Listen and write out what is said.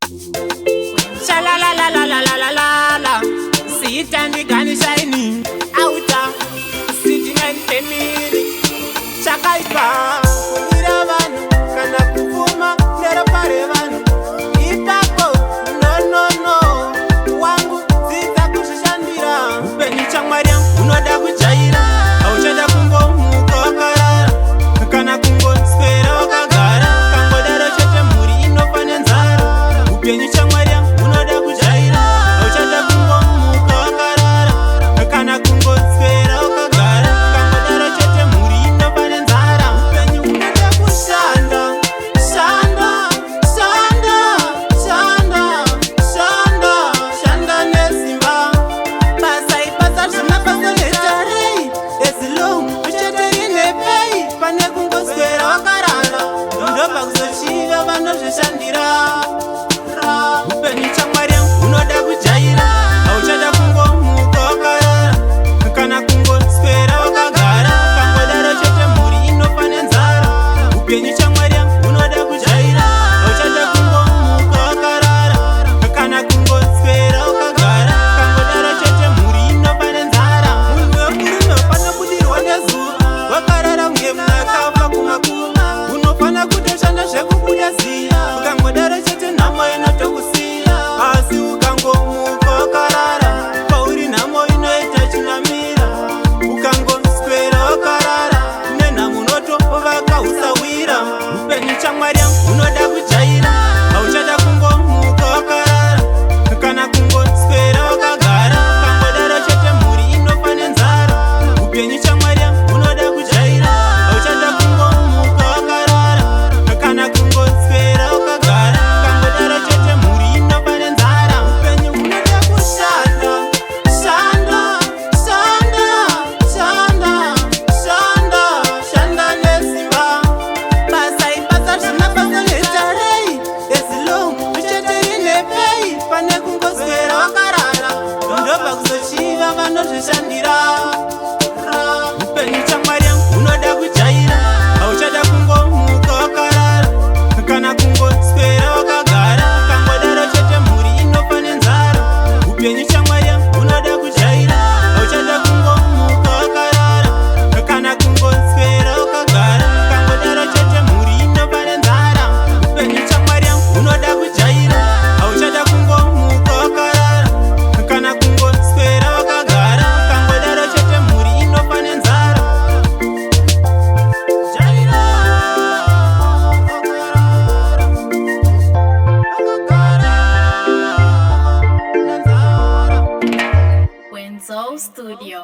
Sha la la la la la la la la la. See it and the gun is shining. Outer, sitting and family. Chakaipa, kunira vanu, kana kufuma, nera pare vanu. Ipako, no no no, wangu zita kushishandira. Upeni changmaria, unoda kujaira, auchada kungo muko karara, kana kungo spera wakagara, kango daro chete muri inofanya nzara. Upeni changmaria, unoda kujaira, auchada kungo muko karara, kana kungo spera wakagara, kango daro chete muri inofanya nzara. Upeni unoda kushanda, shanda, shanda, shanda, shanda, shanda nesimba. Pasa ipasa shana pasa letarei, esilo ucheteri nepei, pane kungo spera wakarara, ndoba kuzochiva vano zvishandira. Upeni changmaria, unoda kujaira, auchada kungo muko wakarara, kana kungo spera wakagara, kango daro chete muri inofanya nzara. Upeni changmaria, unoda kujaira, auchada kungo muko wakarara, kana kungo spera wakagara, kango daro chete muri inofanya nzara. Munhu wekurume ufana kudirwa nezuva, wakarara unge munakafa kumakuma, unofana kutoshanda zvekubuda ziya, ukangodaro chete nhamo inotokusiya. Asi ukangomuka wakarara, pauri nhamo inoita chinamira, ukangoswera wakarara, nenhamo unotovaka usawira. Upenyu changmaria, unoda kujaira, auchada kungomuka wakarara, kana kungoswera wakagara, kangodaro chete mhuri inofanya nzara. Upenyu changmaria, unoda kujaira, auchada kungomuka wakarara, kana kungoswera wakagara, kangodaro chete mhuri inofanya nzara. Upenyu unoda kushanda, shanda, shanda, shanda, shanda, shanda nesimba. Pasa ipasa shana pasa letarei, esilo ucheteri nepei, pane kungoswera wakarara, ndoba kuzochiva vano zvishandira. Upenyu changmaria, unoda kujaira, auchada kungomuka wakarara, kana kungoswera wakagara, kangodaro chete mhuri inofanya nzara. Upenyu changmaria, unoda kujaira, auchada kungomuka wakarara, kana kungoswera wakagara, kangodaro chete mhuri inofanya nzara. Upenyu changmaria, unoda kujaira, auchada kungomuka wakarara, kana kungoswera wakagara, kangodaro chete mhuri inofanya nzara. Jaira, wakagara, nzara. Wenzo Studio.